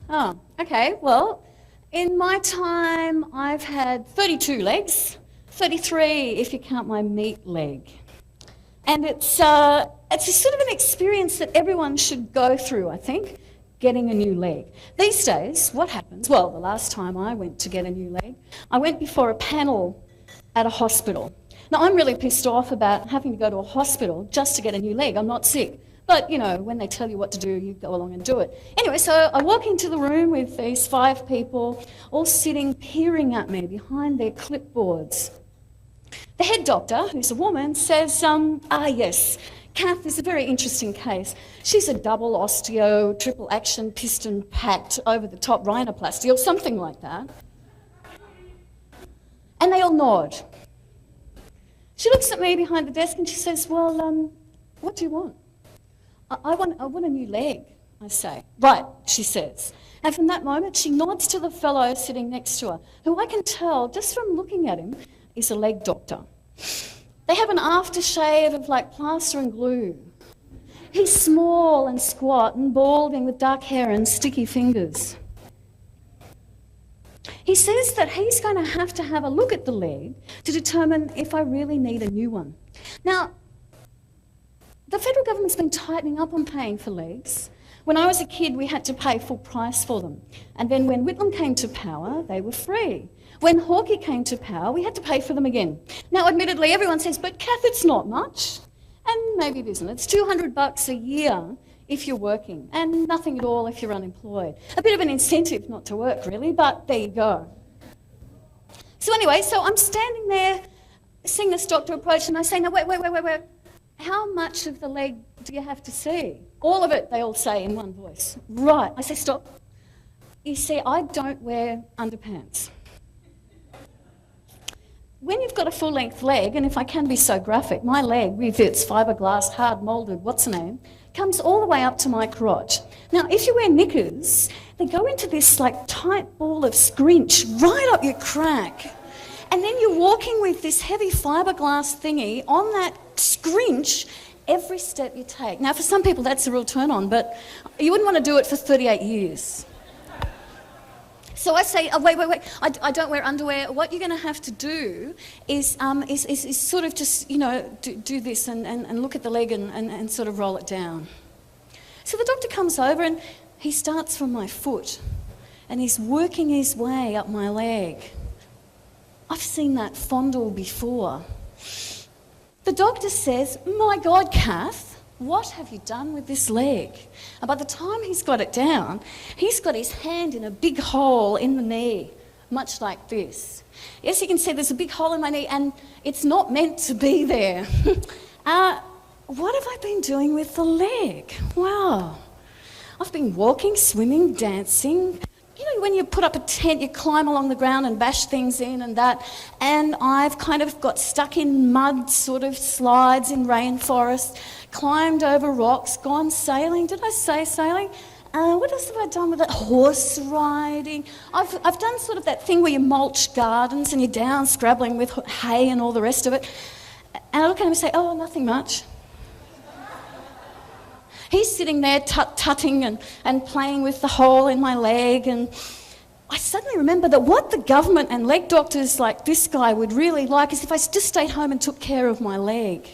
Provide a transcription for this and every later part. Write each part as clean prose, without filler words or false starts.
Oh, okay. Well, in my time, I've had 32 legs, 33 if you count my meat leg. And it's a sort of an experience that everyone should go through, I think, getting a new leg. These days, what happens? Well, the last time I went to get a new leg, I went before a panel at a hospital. Now, I'm really pissed off about having to go to a hospital just to get a new leg. I'm not sick. But, you know, when they tell you what to do, you go along and do it. Anyway, so I walk into the room with these 5 people, all sitting, peering at me behind their clipboards. The head doctor, who's a woman, says, yes, Kath is a very interesting case. She's a double osteo, triple action, piston packed, over-the-top rhinoplasty, or something like that. And they all nod. She looks at me behind the desk and she says, well, what do you want? I want a new leg, I say. Right, she says. And from that moment, she nods to the fellow sitting next to her, who I can tell, just from looking at him, is a leg doctor. They have an aftershave of like plaster and glue. He's small and squat and balding with dark hair and sticky fingers. He says that he's going to have a look at the leg to determine if I really need a new one. Now, the federal government's been tightening up on paying for legs. When I was a kid, we had to pay full price for them. And then when Whitlam came to power, they were free. When Hawke came to power, we had to pay for them again. Now, admittedly, everyone says, but Kath, it's not much. And maybe it isn't. It's $200 a year if you're working, and nothing at all if you're unemployed. A bit of an incentive not to work, really, but there you go. So anyway, so I'm standing there, seeing this doctor approach, and I say, no, wait. How much of the leg do you have to see? All of it, they all say in one voice. Right. I say, stop. You see, I don't wear underpants. When you've got a full-length leg, and if I can be so graphic, my leg with its fiberglass, hard-moulded, what's-her-name, comes all the way up to my crotch. Now, if you wear knickers, they go into this, like, tight ball of scrinch right up your crack. And then you're walking with this heavy fiberglass thingy on that scrinch every step you take. Now, for some people, that's a real turn-on, but you wouldn't want to do it for 38 years. So I say, oh, wait, I don't wear underwear. What you're going to have to do is sort of just, you know, do this and look at the leg and sort of roll it down. So the doctor comes over and he starts from my foot and he's working his way up my leg. I've seen that fondle before. The doctor says, my God, Kath, what have you done with this leg? And by the time he's got it down, he's got his hand in a big hole in the knee, much like this. Yes, you can see there's a big hole in my knee and it's not meant to be there. What have I been doing with the leg? Wow. I've been walking, swimming, dancing. You know, when you put up a tent, you climb along the ground and bash things in and that. And I've kind of got stuck in mud sort of slides in rainforests, climbed over rocks, gone sailing. Did I say sailing? What else have I done with it? Horse riding. I've done sort of that thing where you mulch gardens and you're down scrabbling with hay and all the rest of it. And I look at him and say, oh, nothing much. He's sitting there tut-tutting and playing with the hole in my leg, and I suddenly remember that what the government and leg doctors like this guy would really like is if I just stayed home and took care of my leg.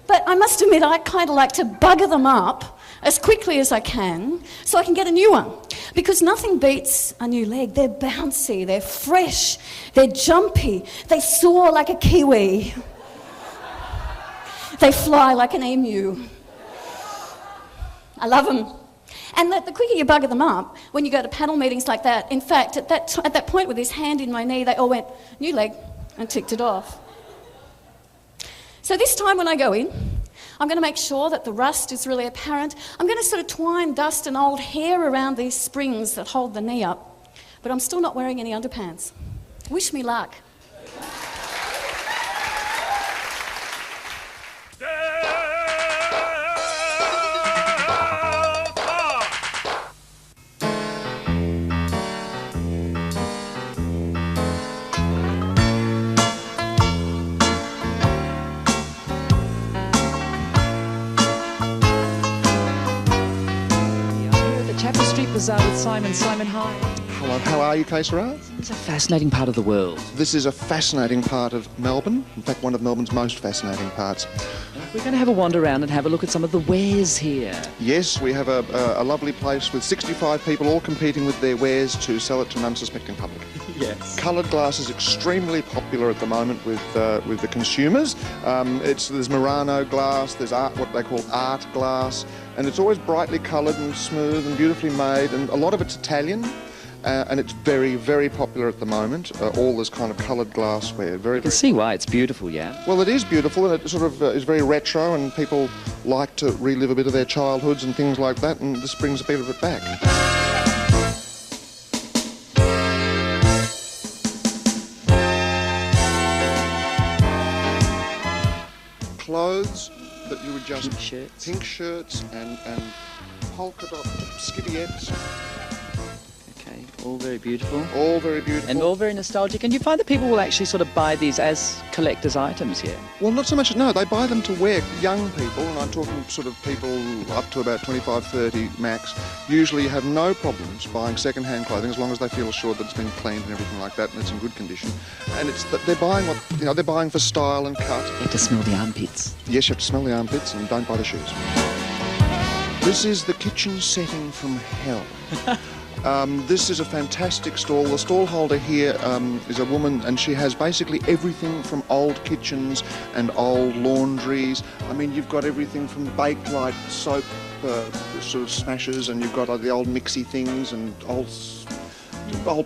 But I must admit, I kind of like to bugger them up as quickly as I can so I can get a new one. Because nothing beats a new leg. They're bouncy, they're fresh, they're jumpy, they soar like a kiwi. They fly like an emu. I love them. And the quicker you bugger them up, when you go to panel meetings like that, in fact, at that point with his hand in my knee, they all went, new leg, and ticked it off. So this time when I go in, I'm going to make sure that the rust is really apparent. I'm going to sort of twine dust and old hair around these springs that hold the knee up, but I'm still not wearing any underpants. Wish me luck. With Simon High. Hello, how are you, Kaye, Sera? It's a fascinating part of the world. This is a fascinating part of Melbourne. In fact, one of Melbourne's most fascinating parts. We're going to have a wander around and have a look at some of the wares here. Yes, we have a lovely place with 65 people all competing with their wares to sell it to an unsuspecting public. Yes. Coloured glass is extremely popular at the moment with the consumers. There's Murano glass, there's what they call art glass, and it's always brightly coloured and smooth and beautifully made, and a lot of it's Italian. And it's very, very popular at the moment, all this kind of coloured glassware. You can see why, it's beautiful, yeah? Well, it is beautiful, and it sort of is very retro, and people like to relive a bit of their childhoods and things like that, and this brings a bit of it back. Clothes that you would just... Pink shirts and polka dot skiviettes. Okay, all very beautiful. All very beautiful. And all very nostalgic. And you find that people will actually sort of buy these as collector's items here? Well, not so much, no, they buy them to wear. Young people, and I'm talking sort of people up to about 25, 30 max, usually have no problems buying second-hand clothing as long as they feel assured that it's been cleaned and everything like that and it's in good condition. And it's they're buying they're buying for style and cut. You have to smell the armpits. Yes, you have to smell the armpits and don't buy the shoes. This is the kitchen setting from hell. This is a fantastic stall. The stall holder here is a woman, and she has basically everything from old kitchens and old laundries. I mean, you've got everything from baked like soap sort of smashes, and you've got the old mixy things and old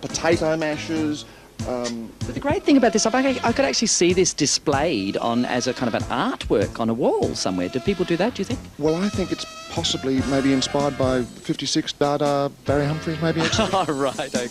potato mashers. But the great thing about this, I could actually see this displayed as a kind of an artwork on a wall somewhere. Do people do that, do you think? Well, I think it's possibly maybe inspired by 56 Dada, Barry Humphries, maybe. Oh, right, okay.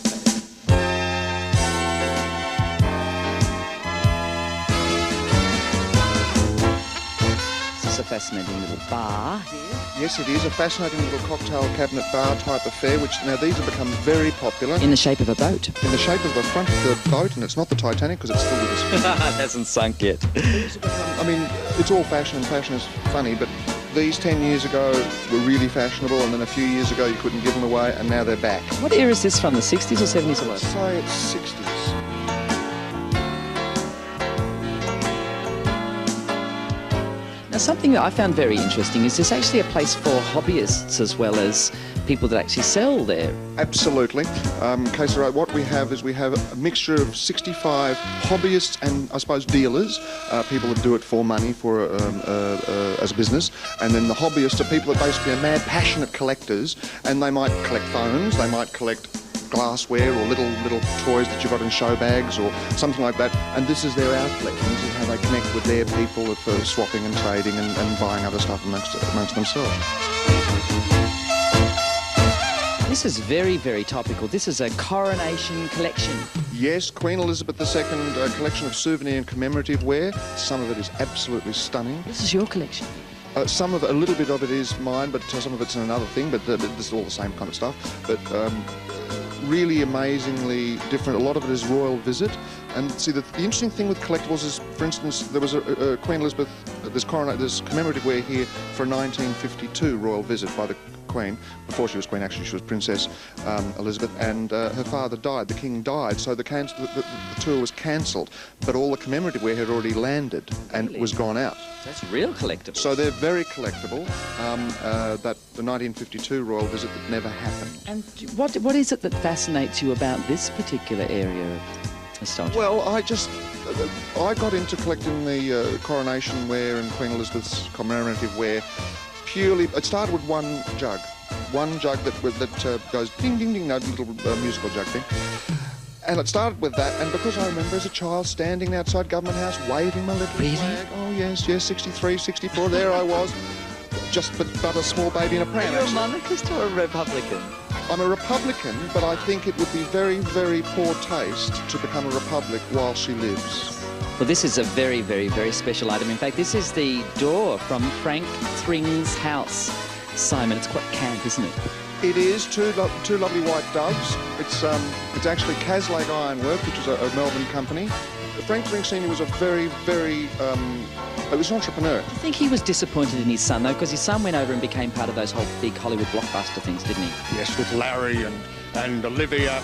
This is a fascinating little bar here. Yes, it is a fascinating little cocktail cabinet bar type affair, which now these have become very popular. In the shape of a boat. In the shape of the front of the boat, and it's not the Titanic because it's still with us. It hasn't sunk yet. These have become, I mean, it's all fashion, and fashion is funny, but these 10 years ago were really fashionable, and then a few years ago you couldn't give them away, and now they're back. What era is this from, the 60s or 70s or what? I'd say it's 60s. Now, something that I found very interesting is there's actually a place for hobbyists as well as people that actually sell there. Absolutely. Kaye, Sera, what we have is we have a mixture of 65 hobbyists and, I suppose, dealers, people that do it for money, as a business, and then the hobbyists are people that basically are mad, passionate collectors, and they might collect phones, they might collect glassware or little toys that you've got in show bags or something like that, and this is their outlet, and this is how they connect with their people for swapping and trading and buying other stuff amongst themselves. This is very, very topical. This is a coronation collection. Yes, Queen Elizabeth II collection of souvenir and commemorative wear. Some of it is absolutely stunning. This is your collection. A little bit of it is mine, but some of it's in another thing, but this is all the same kind of stuff. But really amazingly different. A lot of it is royal visit. And see, the interesting thing with collectibles is, for instance, there was a Queen Elizabeth, there's commemorative wear here for a 1952 royal visit by the Queen. Before she was Queen, actually, she was Princess Elizabeth, and her father died, the King died, so the tour was cancelled, but all the commemorative wear had already landed and was gone out. That's real collectible. So they're very collectible, the 1952 royal visit that never happened. And what is it that fascinates you about this particular area of nostalgia? Well, I got into collecting the coronation wear and Queen Elizabeth's commemorative wear purely, it started with one jug that goes ding, ding, ding, no little musical jug thing. And it started with that, and because I remember as a child standing outside Government House waving my little flag. Oh yes, 63, 64, there I was. Just but a small baby in a pram. Are you a actually. monarchist or a Republican? I'm a Republican, but I think it would be very, very poor taste to become a republic while she lives. Well, this is a very, very, very special item. In fact, this is the door from Frank Thring's house. Simon, it's quite camp, isn't it? It is two lovely white doves. It's actually Caslake Ironwork, which is a Melbourne company. Frank Thring Senior was a very, very he was an entrepreneur. I think he was disappointed in his son, though, because his son went over and became part of those whole big Hollywood blockbuster things, didn't he? Yes, with Larry and Olivia.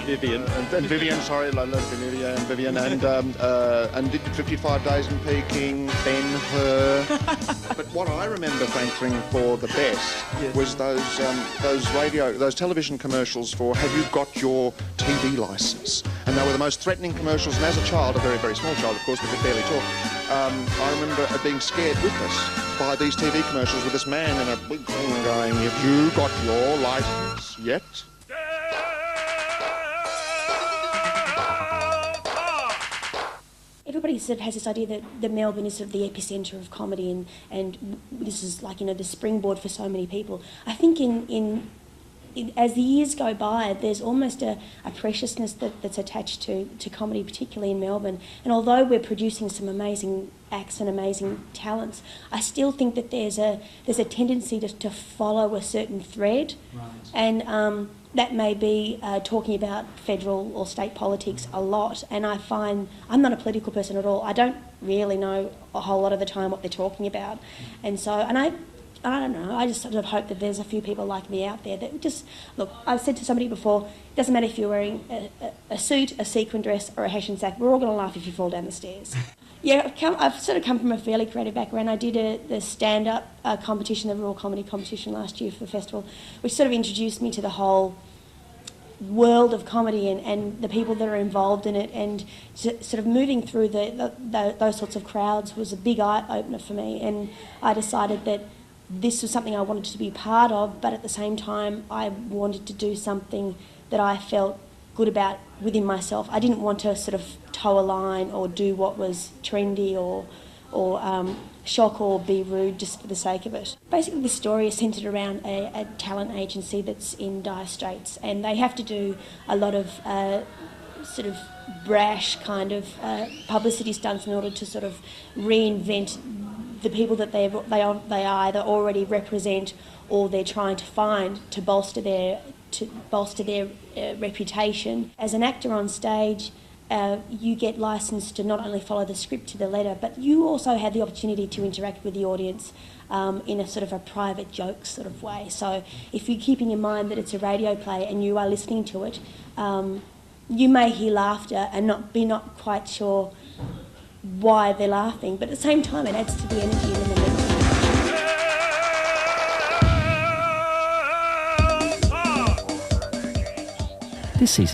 Vivian. And Vivian, sorry, Olivia and Vivian, and did 55 Days in Peking, Ben-Hur. But what I remember Frank Thring for the best was those television commercials for "Have you got your TV license?" And they were the most threatening commercials. And as a child, a very, very small child, of course, but could barely talk, I remember being scared witless by these TV commercials with this man in a big thing going, "Have you got your license yet?" Everybody sort of has this idea that Melbourne is sort of the epicentre of comedy, and this is like, the springboard for so many people. I think in as the years go by, there's almost a preciousness that's attached to comedy, particularly in Melbourne. And although we're producing some amazing acts and amazing talents, I still think that there's a tendency to follow a certain thread. Right. And that may be talking about federal or state politics a lot, and I find I'm not a political person at all. I don't really know a whole lot of the time what they're talking about, and so, and I don't know, I just sort of hope that there's a few people like me out there that just, look, I've said to somebody before, it doesn't matter if you're wearing a suit, a sequin dress or a Hessian sack, we're all going to laugh if you fall down the stairs. Yeah, I've sort of come from a fairly creative background. I did the stand-up competition, the Raw Comedy competition last year for the festival, which sort of introduced me to the whole world of comedy and the people that are involved in it, and sort of moving through those sorts of crowds was a big eye-opener for me, and I decided that this was something I wanted to be part of, but at the same time I wanted to do something that I felt good about within myself. I didn't want to sort of toe a line or do what was trendy or shock or be rude just for the sake of it. Basically, the story is centred around a talent agency that's in dire straits, and they have to do a lot of sort of brash kind of publicity stunts in order to sort of reinvent the people that they either already represent or they're trying to find to bolster their reputation. As an actor on stage, you get licensed to not only follow the script to the letter, but you also have the opportunity to interact with the audience in a sort of a private joke sort of way. So if you're keeping in mind that it's a radio play and you are listening to it, you may hear laughter and not quite sure why they're laughing, but at the same time it adds to the energy in the moment. This season